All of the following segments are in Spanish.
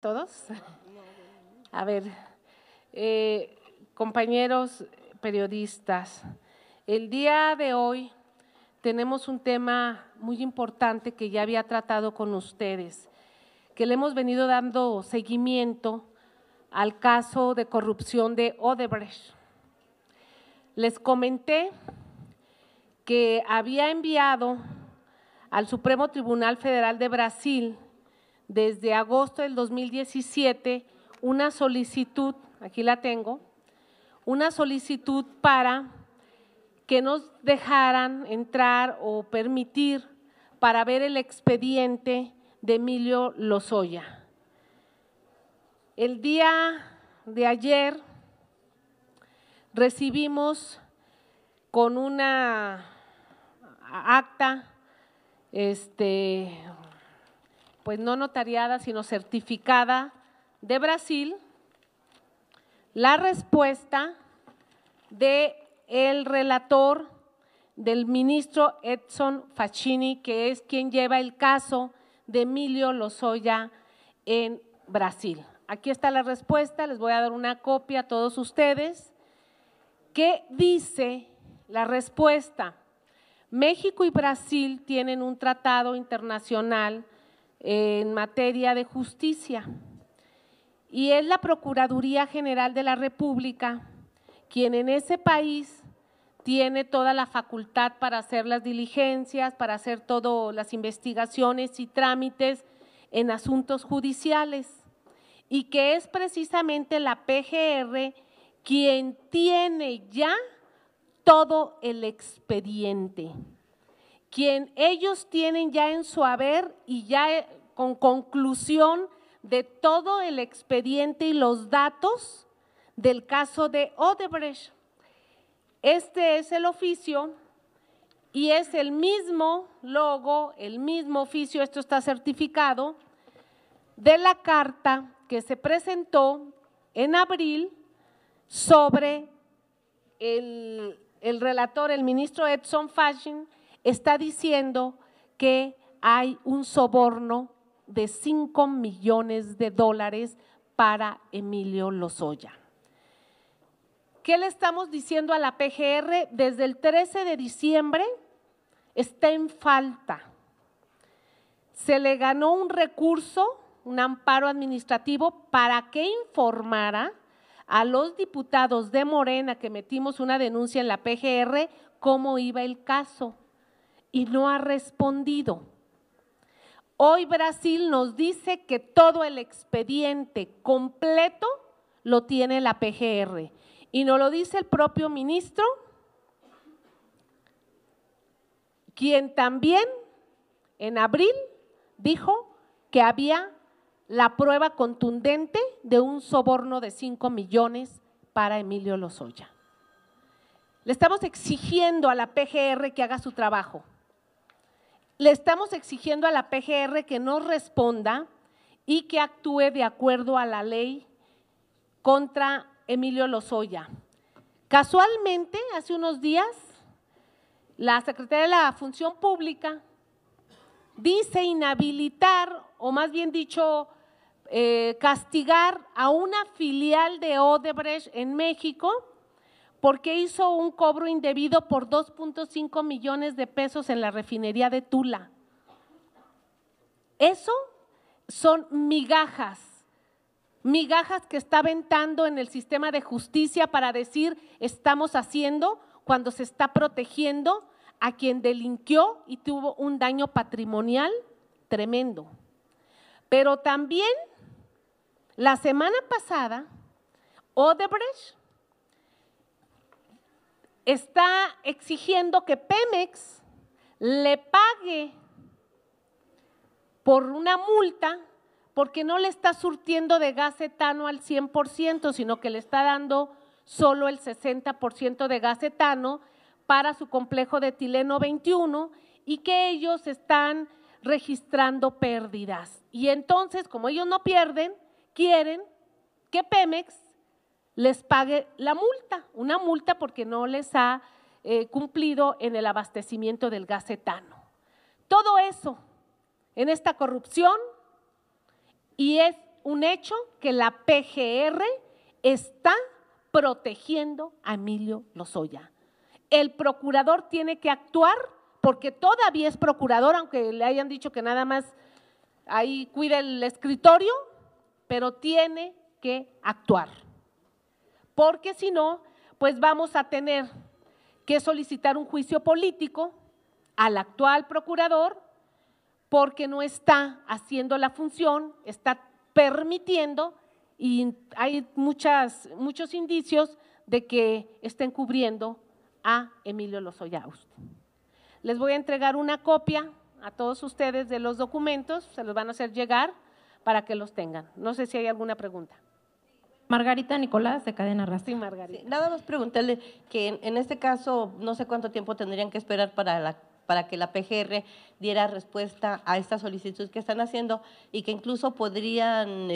¿Todos? A ver, compañeros periodistas, el día de hoy tenemos un tema muy importante que ya había tratado con ustedes, que le hemos venido dando seguimiento al caso de corrupción de Odebrecht. Les comenté que había enviado al Supremo Tribunal Federal de Brasil desde agosto del 2017 una solicitud, aquí la tengo, una solicitud para que nos dejaran entrar o permitir para ver el expediente de Emilio Lozoya. El día de ayer recibimos con una acta, pues no notariada, sino certificada de Brasil, la respuesta del relator, del ministro Edson Fachin, que es quien lleva el caso de Emilio Lozoya en Brasil. Aquí está la respuesta, les voy a dar una copia a todos ustedes. ¿Qué dice la respuesta? México y Brasil tienen un tratado internacional en materia de justicia y es la Procuraduría General de la República quien en ese país tiene toda la facultad para hacer las diligencias, para hacer todas las investigaciones y trámites en asuntos judiciales y que es precisamente la PGR quien tiene ya todo el expediente, quien ellos tienen ya en su haber y ya con conclusión de todo el expediente y los datos del caso de Odebrecht. Este es el oficio y es el mismo logo, el mismo oficio, esto está certificado, de la carta que se presentó en abril sobre el relator, el ministro Edson Fachin, está diciendo que hay un soborno de $5 millones para Emilio Lozoya. ¿Qué le estamos diciendo a la PGR? Desde el 13 de diciembre está en falta. Se le ganó un recurso, un amparo administrativo para que informara a los diputados de Morena que metimos una denuncia en la PGR cómo iba el caso y no ha respondido. Hoy Brasil nos dice que todo el expediente completo lo tiene la PGR y nos lo dice el propio ministro, quien también en abril dijo que había la prueba contundente de un soborno de 5 millones para Emilio Lozoya. Le estamos exigiendo a la PGR que haga su trabajo. Le estamos exigiendo a la PGR que nos responda y que actúe de acuerdo a la ley contra Emilio Lozoya. Casualmente, hace unos días, la Secretaría de la Función Pública dice inhabilitar, o más bien dicho, castigar a una filial de Odebrecht en México porque hizo un cobro indebido por 2.5 millones de pesos en la refinería de Tula. Eso son migajas, migajas que está aventando en el sistema de justicia para decir estamos haciendo cuando se está protegiendo a quien delinquió y tuvo un daño patrimonial tremendo. Pero también la semana pasada Odebrecht está exigiendo que Pemex le pague por una multa porque no le está surtiendo de gas etano al 100%, sino que le está dando solo el 60% de gas etano para su complejo de etileno 21 y que ellos están registrando pérdidas. Y entonces, como ellos no pierden, quieren que Pemex les pague la multa, una multa porque no les ha cumplido en el abastecimiento del gas etano. Todo eso en esta corrupción y es un hecho que la PGR está protegiendo a Emilio Lozoya. El procurador tiene que actuar porque todavía es procurador, aunque le hayan dicho que nada más ahí cuida el escritorio, pero tiene que actuar. Porque si no, pues vamos a tener que solicitar un juicio político al actual procurador porque no está haciendo la función, está permitiendo y hay muchos indicios de que está encubriendo a Emilio Lozoya Austin. Les voy a entregar una copia a todos ustedes de los documentos, se los van a hacer llegar para que los tengan. No sé si hay alguna pregunta. Margarita Nicolás, de Cadena Raza. Sí, Margarita. Sí, nada más preguntarle que en este caso no sé cuánto tiempo tendrían que esperar para que la PGR diera respuesta a esta solicitud que están haciendo y que incluso podrían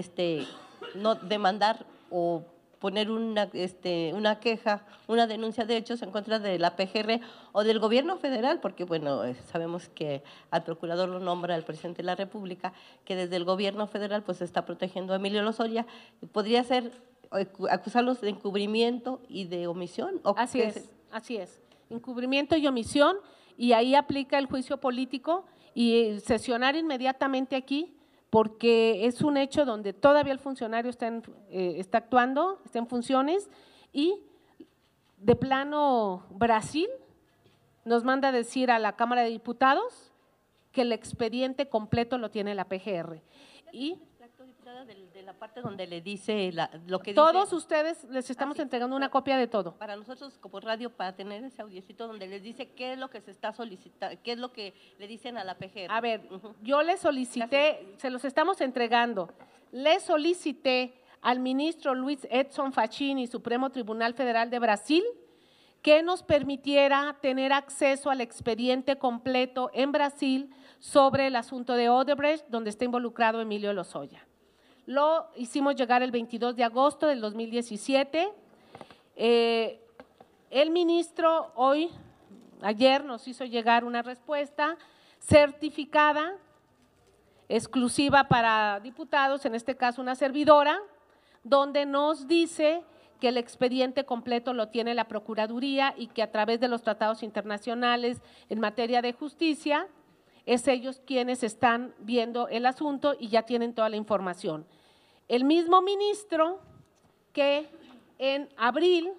no demandar o poner una queja, una denuncia de hechos en contra de la PGR o del gobierno federal, porque bueno, sabemos que al procurador lo nombra el presidente de la República, que desde el gobierno federal pues está protegiendo a Emilio Lozoya, podría ser acusarlos de encubrimiento y de omisión. ¿O así es, encubrimiento y omisión, y ahí aplica el juicio político y sesionar inmediatamente aquí, porque es un hecho donde todavía el funcionario está actuando, está en funciones y de plano Brasil nos manda a decir a la Cámara de Diputados que el expediente completo lo tiene la PGR. Y de la parte donde le dice lo que todos dice, ustedes les estamos entregando una copia de todo. Para nosotros como radio, para tener ese audiocito donde les dice qué es lo que se está solicitando, qué es lo que le dicen a la PGR. A ver, yo le solicité, se los estamos entregando, le solicité al ministro Luis Edson Facchini, Supremo Tribunal Federal de Brasil, que nos permitiera tener acceso al expediente completo en Brasil sobre el asunto de Odebrecht, donde está involucrado Emilio Lozoya. Lo hicimos llegar el 22 de agosto del 2017. El ministro ayer nos hizo llegar una respuesta certificada, exclusiva para diputados, en este caso una servidora, donde nos dice que el expediente completo lo tiene la Procuraduría y que a través de los tratados internacionales en materia de justicia, es ellos quienes están viendo el asunto y ya tienen toda la información. El mismo ministro que en abril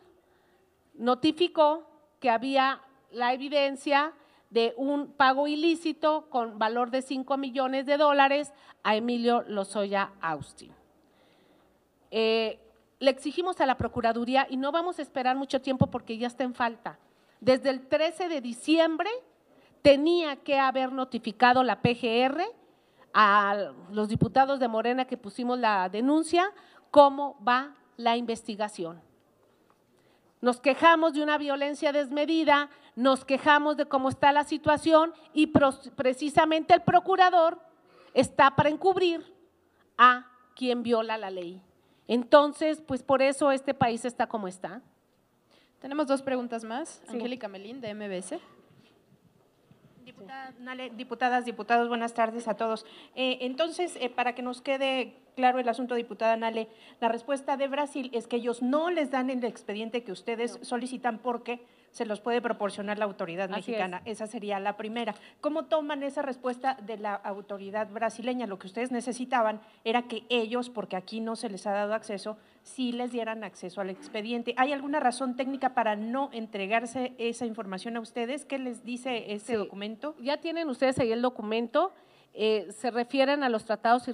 notificó que había la evidencia de un pago ilícito con valor de $5 millones a Emilio Lozoya Austin. Le exigimos a la Procuraduría y no vamos a esperar mucho tiempo porque ya está en falta. Desde el 13 de diciembre tenía que haber notificado la PGR a los diputados de Morena que pusimos la denuncia cómo va la investigación. Nos quejamos de una violencia desmedida, nos quejamos de cómo está la situación y precisamente el procurador está para encubrir a quien viola la ley. Entonces, pues por eso este país está como está. Tenemos dos preguntas más. Sí. Angélica Melín, de MBS. Diputada Nale, diputadas, diputados, buenas tardes a todos. Entonces, para que nos quede claro el asunto, diputada Nale, la respuesta de Brasil es que ellos no les dan el expediente que ustedes solicitan porque se los puede proporcionar la autoridad mexicana. Esa sería la primera. ¿Cómo toman esa respuesta de la autoridad brasileña? Lo que ustedes necesitaban era que ellos, porque aquí no se les ha dado acceso, sí les dieran acceso al expediente. ¿Hay alguna razón técnica para no entregarse esa información a ustedes? ¿Qué les dice este documento? Ya tienen ustedes ahí el documento, se refieren a los tratados,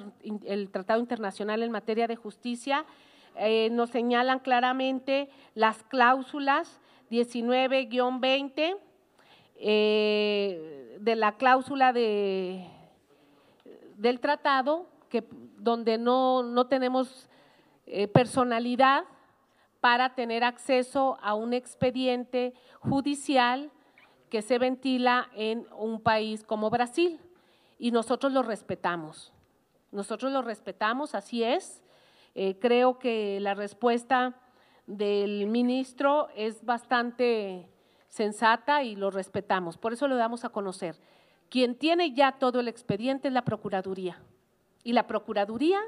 el Tratado Internacional en materia de justicia, nos señalan claramente las cláusulas 19-20 de la cláusula del tratado, donde no tenemos personalidad para tener acceso a un expediente judicial que se ventila en un país como Brasil y nosotros lo respetamos. Nosotros lo respetamos, así es. Creo que la respuesta del ministro es bastante sensata y lo respetamos, por eso lo damos a conocer. Quien tiene ya todo el expediente es la Procuraduría y la Procuraduría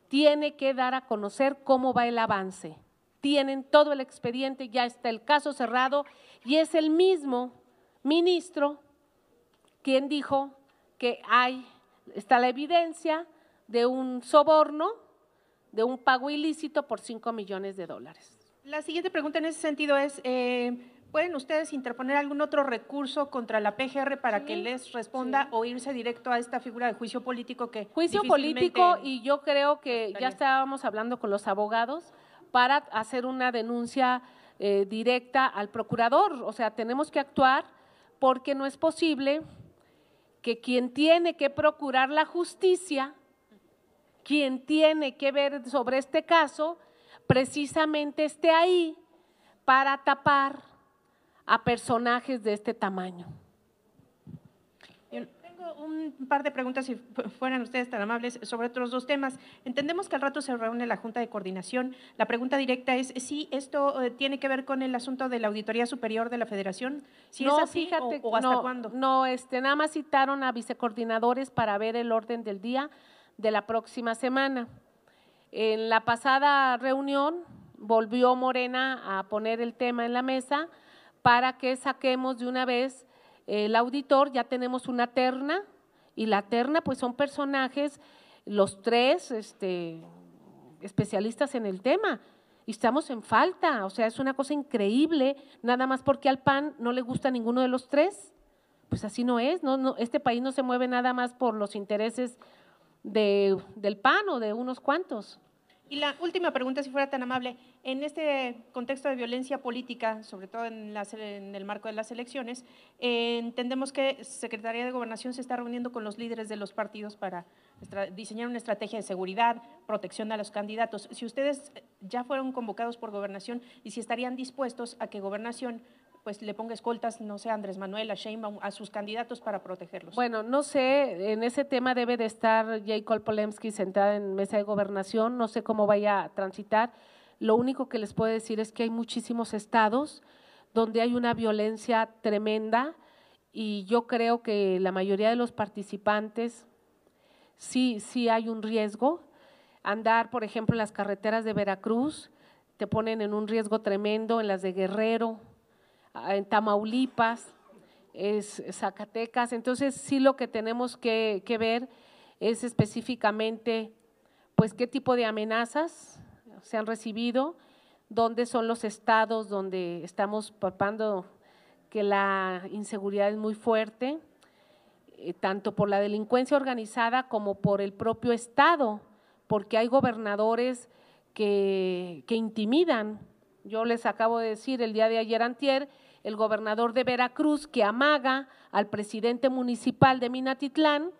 tiene que dar a conocer cómo va el avance. Tienen todo el expediente, ya está el caso cerrado y es el mismo ministro quien dijo que está la evidencia de un soborno, de un pago ilícito por $5 millones. La siguiente pregunta en ese sentido es, ¿pueden ustedes interponer algún otro recurso contra la PGR para que les responda o irse directo a esta figura de juicio político que Juicio político, y yo creo que ya estábamos hablando con los abogados para hacer una denuncia directa al procurador. O sea, tenemos que actuar porque no es posible que quien tiene que procurar la justicia, quien tiene que ver sobre este caso, precisamente esté ahí para tapar a personajes de este tamaño. Tengo un par de preguntas, si fueran ustedes tan amables, sobre otros dos temas. Entendemos que al rato se reúne la Junta de Coordinación. La pregunta directa es si esto tiene que ver con el asunto de la Auditoría Superior de la Federación. Si No, es así, fíjate, o ¿hasta cuándo? No, nada más citaron a vicecoordinadores para ver el orden del día de la próxima semana. En la pasada reunión volvió Morena a poner el tema en la mesa para que saquemos de una vez el auditor. Ya tenemos una terna y la terna pues son personajes, los tres especialistas en el tema, y estamos en falta. O sea, es una cosa increíble, nada más porque al PAN no le gusta ninguno de los tres. Pues así no es, este país no se mueve nada más por los intereses del PAN o de unos cuantos. Y la última pregunta, si fuera tan amable, en este contexto de violencia política, sobre todo en el marco de las elecciones, entendemos que Secretaría de Gobernación se está reuniendo con los líderes de los partidos para diseñar una estrategia de seguridad, protección a los candidatos. Si ustedes ya fueron convocados por Gobernación y si estarían dispuestos a que Gobernación pues le ponga escoltas, no sé, a Andrés Manuel, a Sheinbaum, a sus candidatos para protegerlos. Bueno, no sé, en ese tema debe de estar Jacob Polemski sentada en mesa de gobernación, no sé cómo vaya a transitar. Lo único que les puedo decir es que hay muchísimos estados donde hay una violencia tremenda y yo creo que la mayoría de los participantes sí hay un riesgo. Andar, por ejemplo, en las carreteras de Veracruz te ponen en un riesgo tremendo, en las de Guerrero, en Tamaulipas, Zacatecas. Entonces sí lo que tenemos que ver es específicamente pues qué tipo de amenazas se han recibido, dónde son los estados donde estamos palpando que la inseguridad es muy fuerte, tanto por la delincuencia organizada como por el propio estado, porque hay gobernadores que intimidan. Yo les acabo de decir el día de ayer antier, el gobernador de Veracruz que amaga al presidente municipal de Minatitlán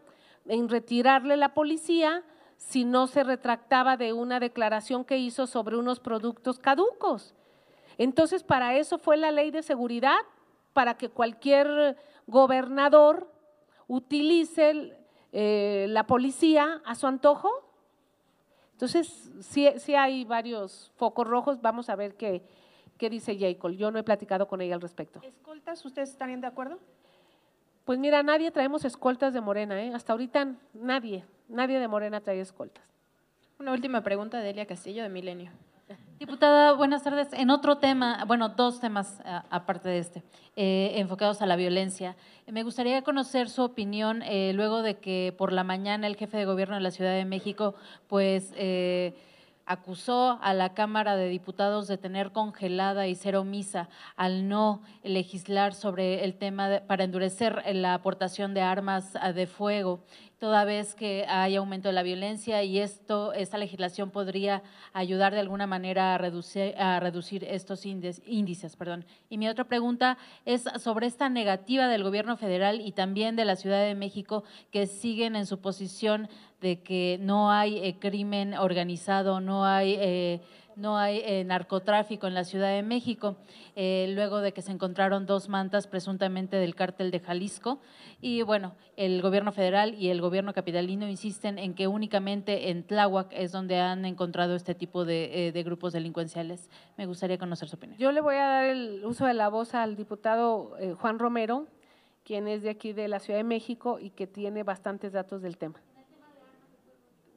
en retirarle la policía si no se retractaba de una declaración que hizo sobre unos productos caducos. Entonces, para eso fue la ley de seguridad, para que cualquier gobernador utilice la policía a su antojo. Entonces, sí hay varios focos rojos, vamos a ver qué dice Jacob. Yo no he platicado con ella al respecto. ¿Escoltas, ustedes estarían de acuerdo? Pues mira, nadie traemos escoltas de Morena, hasta ahorita nadie de Morena trae escoltas. Una última pregunta de Elia Castillo, de Milenio. Diputada, buenas tardes. En otro tema, bueno, dos temas aparte de enfocados a la violencia. Me gustaría conocer su opinión luego de que por la mañana el jefe de gobierno de la Ciudad de México, pues, acusó a la Cámara de Diputados de tener congelada y ser omisa al no legislar sobre el tema para endurecer la aportación de armas de fuego, toda vez que hay aumento de la violencia y esta legislación podría ayudar de alguna manera a reducir estos índices. Y mi otra pregunta es sobre esta negativa del gobierno federal y también de la Ciudad de México, que siguen en su posición de que no hay crimen organizado, no hay narcotráfico en la Ciudad de México, luego de que se encontraron 2 mantas presuntamente del cártel de Jalisco. Y bueno, el gobierno federal y el gobierno capitalino insisten en que únicamente en Tláhuac es donde han encontrado este tipo de grupos delincuenciales. Me gustaría conocer su opinión. Yo le voy a dar el uso de la voz al diputado Juan Romero, quien es de aquí de la Ciudad de México y que tiene bastantes datos del tema.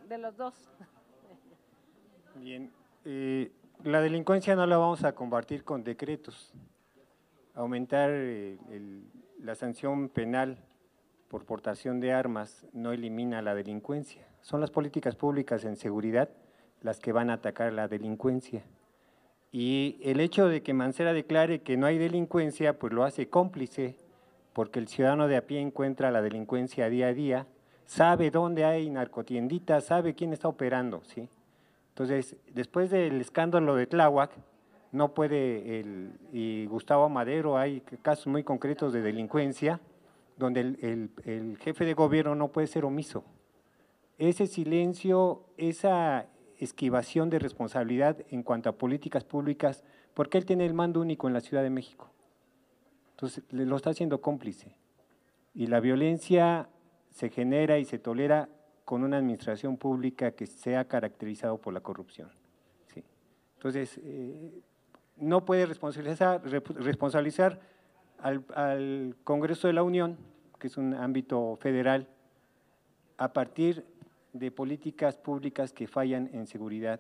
De los dos. Bien, la delincuencia no la vamos a combatir con decretos. Aumentar la sanción penal por portación de armas no elimina la delincuencia. Son las políticas públicas en seguridad las que van a atacar la delincuencia. Y el hecho de que Mancera declare que no hay delincuencia, pues lo hace cómplice, porque el ciudadano de a pie encuentra la delincuencia día a día, sabe dónde hay narcotienditas, sabe quién está operando, ¿sí? Entonces, después del escándalo de Tláhuac, no puede, y Gustavo Madero, hay casos muy concretos de delincuencia, donde el jefe de gobierno no puede ser omiso. Ese silencio, esa esquivación de responsabilidad en cuanto a políticas públicas, porque él tiene el mando único en la Ciudad de México. Entonces, lo está haciendo cómplice. Y la violencia se genera y se tolera con una administración pública que se ha caracterizado por la corrupción. ¿Sí? Entonces, no puede responsabilizar al Congreso de la Unión, que es un ámbito federal, a partir de políticas públicas que fallan en seguridad.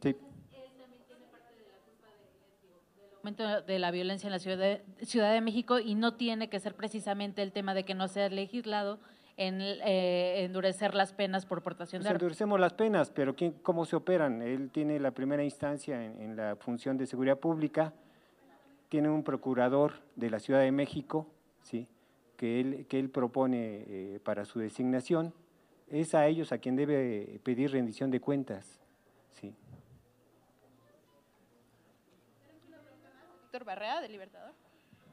Sí. Aumento de la violencia en la Ciudad de México, y no tiene que ser precisamente el tema de que no sea legislado en endurecer las penas por portación de armas. Endurecemos las penas, pero ¿cómo se operan? Él tiene la primera instancia en la función de seguridad pública, tiene un procurador de la Ciudad de México, ¿sí?, que él propone para su designación. Es a ellos a quien debe pedir rendición de cuentas, ¿sí? Víctor Barrea, de Libertador.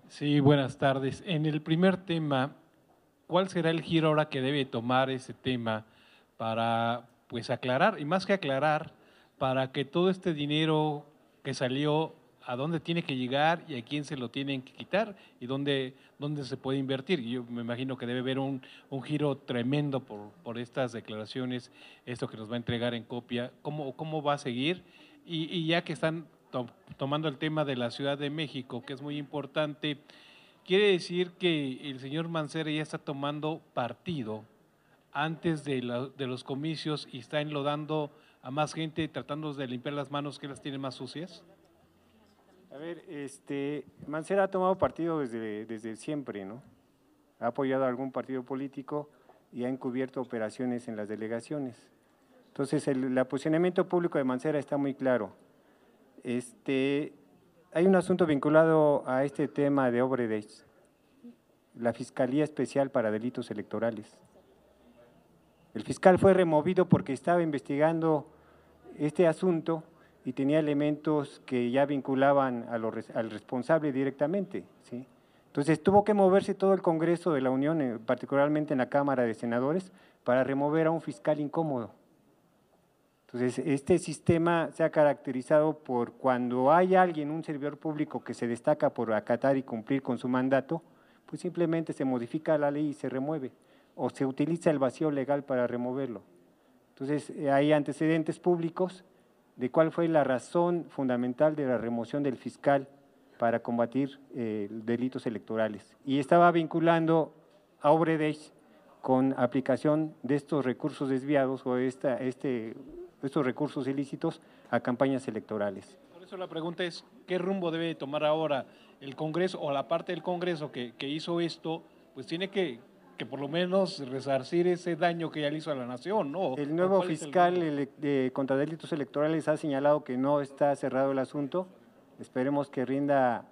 Sí, buenas tardes. En el primer tema, ¿cuál será el giro ahora que debe tomar ese tema para, pues, aclarar, y más que aclarar, para que todo este dinero que salió, a dónde tiene que llegar y a quién se lo tienen que quitar y dónde se puede invertir? Yo me imagino que debe haber un giro tremendo por estas declaraciones, esto que nos va a entregar en copia, cómo va a seguir, y ya que están tomando el tema de la Ciudad de México, que es muy importante, quiere decir que el señor Mancera ya está tomando partido antes de los comicios y está enlodando a más gente, tratando de limpiar las manos que las tiene más sucias. A ver, Mancera ha tomado partido desde siempre, ¿no? Ha apoyado a algún partido político y ha encubierto operaciones en las delegaciones. Entonces, el posicionamiento público de Mancera está muy claro. Hay un asunto vinculado a este tema de Obredech, la Fiscalía Especial para Delitos Electorales. El fiscal fue removido porque estaba investigando este asunto y tenía elementos que ya vinculaban al responsable directamente, ¿sí? Entonces tuvo que moverse todo el Congreso de la Unión, particularmente en la Cámara de Senadores, para remover a un fiscal incómodo. Entonces, este sistema se ha caracterizado por cuando hay alguien, un servidor público que se destaca por acatar y cumplir con su mandato, pues simplemente se modifica la ley y se remueve, o se utiliza el vacío legal para removerlo. Entonces, hay antecedentes públicos de cuál fue la razón fundamental de la remoción del fiscal para combatir delitos electorales. Y estaba vinculando a Obredech con aplicación de estos recursos desviados o estos recursos ilícitos a campañas electorales. Por eso la pregunta es, ¿qué rumbo debe tomar ahora el Congreso o la parte del Congreso que hizo esto? Pues tiene que por lo menos resarcir ese daño que ya le hizo a la nación, ¿no? El nuevo fiscal contra delitos electorales ha señalado que no está cerrado el asunto. Esperemos que rinda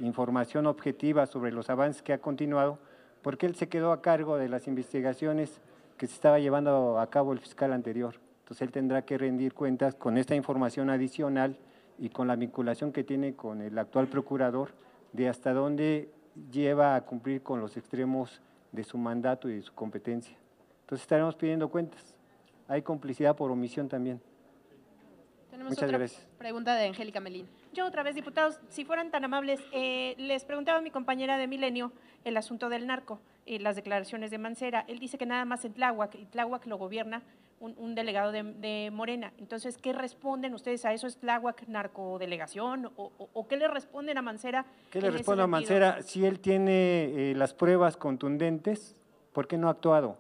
información objetiva sobre los avances que ha continuado, porque él se quedó a cargo de las investigaciones que se estaba llevando a cabo el fiscal anterior. Entonces él tendrá que rendir cuentas con esta información adicional y con la vinculación que tiene con el actual procurador de hasta dónde lleva a cumplir con los extremos de su mandato y de su competencia. Entonces estaremos pidiendo cuentas. Hay complicidad por omisión también. Tenemos Muchas otra gracias. pregunta de Angélica Melín. Yo otra vez, diputados, si fueran tan amables, les preguntaba a mi compañera de Milenio el asunto del narco, las declaraciones de Mancera. Él dice que nada más en Tláhuac, y Tláhuac lo gobierna un delegado de Morena. Entonces, ¿qué responden ustedes a eso? ¿Es Tláhuac narcodelegación? ¿O qué le responden a Mancera? ¿Qué le responde a Mancera? Si él tiene las pruebas contundentes, ¿por qué no ha actuado?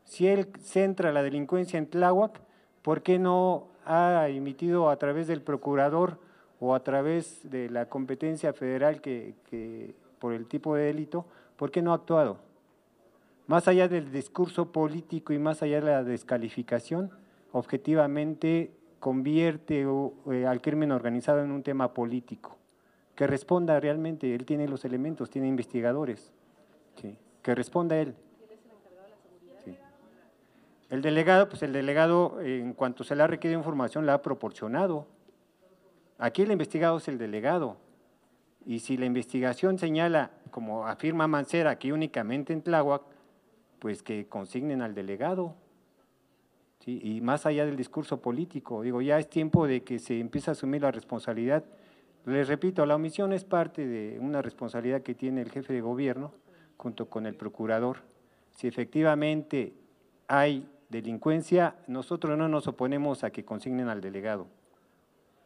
Si él centra la delincuencia en Tláhuac, ¿por qué no ha emitido a través del procurador o a través de la competencia federal que por el tipo de delito, por qué no ha actuado? Más allá del discurso político y más allá de la descalificación, objetivamente convierte al crimen organizado en un tema político. Que responda realmente, él tiene los elementos, tiene investigadores, sí, que responda él. Sí. El delegado, pues el delegado, en cuanto se le ha requerido información, la ha proporcionado. Aquí el investigado es el delegado, y si la investigación señala, como afirma Mancera, aquí únicamente en Tláhuac, pues que consignen al delegado. ¿Sí? Y más allá del discurso político, digo, ya es tiempo de que se empiece a asumir la responsabilidad. Les repito, la omisión es parte de una responsabilidad que tiene el jefe de gobierno junto con el procurador. Si efectivamente hay delincuencia, nosotros no nos oponemos a que consignen al delegado.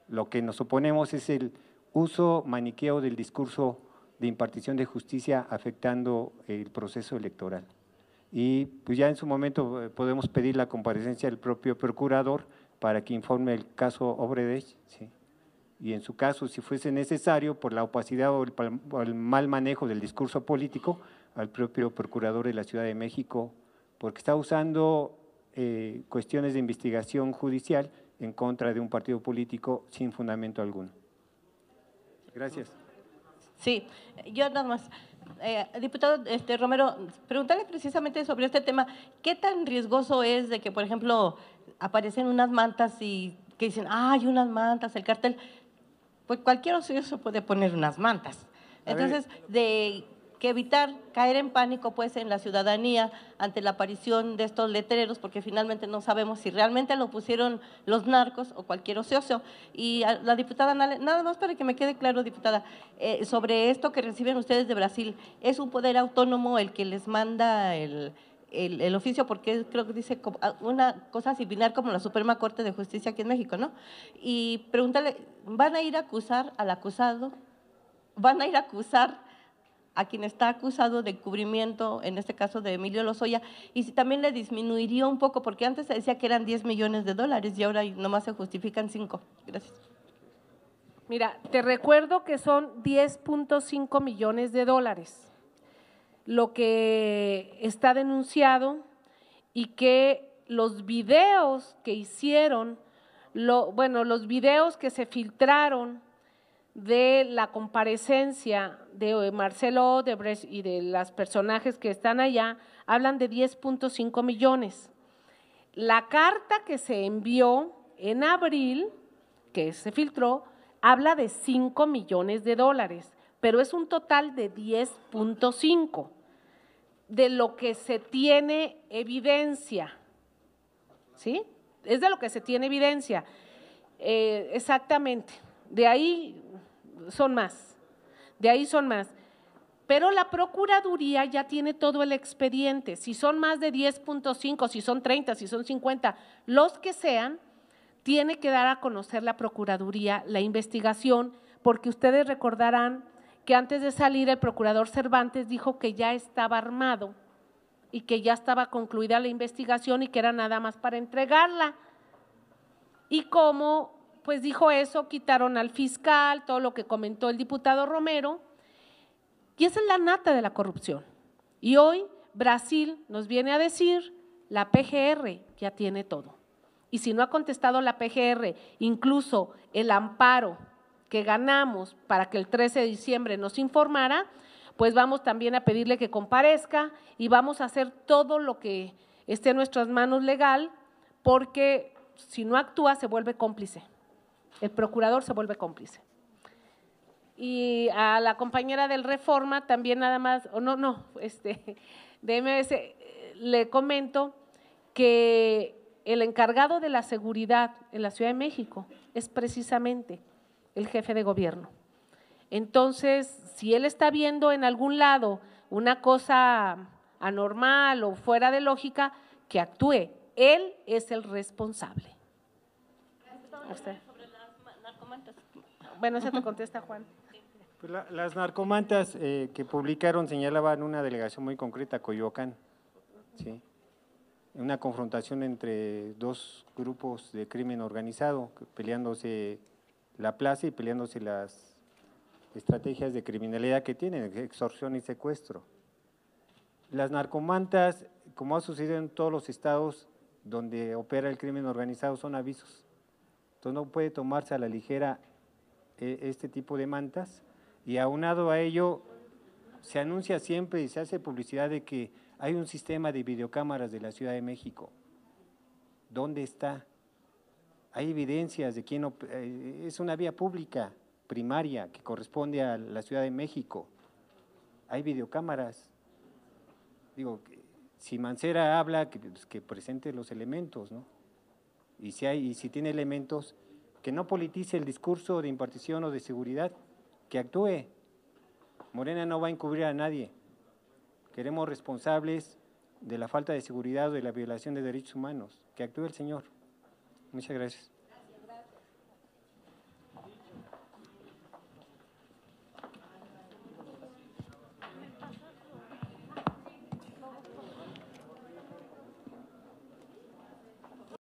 Lo que nos oponemos es el uso maniqueo del discurso de impartición de justicia afectando el proceso electoral. Y pues ya en su momento podemos pedir la comparecencia del propio procurador para que informe el caso Obredech, ¿sí? Y en su caso, si fuese necesario, por la opacidad o el mal manejo del discurso político, al propio procurador de la Ciudad de México, porque está usando cuestiones de investigación judicial en contra de un partido político sin fundamento alguno. Gracias. Sí, yo nada más. Diputado Romero, preguntarle precisamente sobre este tema, ¿qué tan riesgoso es de que, por ejemplo, aparecen unas mantas y que dicen, hay unas mantas, el cartel? Pues cualquier ocioso puede poner unas mantas. Entonces, de que evitar caer en pánico pues en la ciudadanía ante la aparición de estos letreros, porque finalmente no sabemos si realmente lo pusieron los narcos o cualquier ocioso. Y a la diputada Nale, nada más para que me quede claro, diputada, sobre esto que reciben ustedes de Brasil, ¿es un poder autónomo el que les manda el oficio? Porque creo que dice una cosa similar como la Suprema Corte de Justicia aquí en México, ¿no? Y pregúntale, ¿van a ir a acusar al acusado? ¿Van a ir a acusar a quien está acusado de encubrimiento, en este caso de Emilio Lozoya? Y si también le disminuiría un poco, porque antes se decía que eran 10 millones de dólares y ahora nomás se justifican 5. Gracias. Mira, te recuerdo que son 10.5 millones de dólares lo que está denunciado y que los videos que hicieron, los videos que se filtraron de la comparecencia de Marcelo Odebrecht y de los personajes que están allá, hablan de 10.5 millones. La carta que se envió en abril, que se filtró, habla de 5 millones de dólares, pero es un total de 10.5 de lo que se tiene evidencia, ¿sí? Es de lo que se tiene evidencia, exactamente. De ahí son más, pero la Procuraduría ya tiene todo el expediente. Si son más de 10.5, si son 30, si son 50, los que sean, tiene que dar a conocer la Procuraduría la investigación, porque ustedes recordarán que antes de salir el procurador Cervantes dijo que ya estaba armado y que ya estaba concluida la investigación y que era nada más para entregarla. Y como pues dijo eso, quitaron al fiscal, todo lo que comentó el diputado Romero, y esa es la nata de la corrupción. Y hoy Brasil nos viene a decir, la PGR ya tiene todo. Y si no ha contestado la PGR, incluso el amparo que ganamos para que el 13 de diciembre nos informara, pues vamos también a pedirle que comparezca y vamos a hacer todo lo que esté en nuestras manos legal, porque si no actúa se vuelve cómplice. El procurador se vuelve cómplice. Y a la compañera del Reforma también nada más, de MS, le comento que el encargado de la seguridad en la Ciudad de México es precisamente el jefe de gobierno. Entonces, si él está viendo en algún lado una cosa anormal o fuera de lógica, que actúe. Él es el responsable. Bueno, eso te contesta Juan. Pues las narcomantas que publicaron señalaban una delegación muy concreta, Coyoacán, ¿sí? una confrontación entre dos grupos de crimen organizado, peleándose la plaza y peleándose las estrategias de criminalidad que tienen, extorsión y secuestro. Las narcomantas, como ha sucedido en todos los estados donde opera el crimen organizado, son avisos. Entonces no puede tomarse a la ligera este tipo de mantas, y aunado a ello se anuncia siempre y se hace publicidad de que hay un sistema de videocámaras de la Ciudad de México. ¿Dónde está? Hay evidencias de quién es una vía pública primaria que corresponde a la Ciudad de México. Hay videocámaras. Digo, si Mancera habla, que presente los elementos, ¿no? Y si tiene elementos, que no politice el discurso de impartición o de seguridad, que actúe. Morena no va a encubrir a nadie. Queremos responsables de la falta de seguridad o de la violación de derechos humanos. Que actúe el señor. Muchas gracias.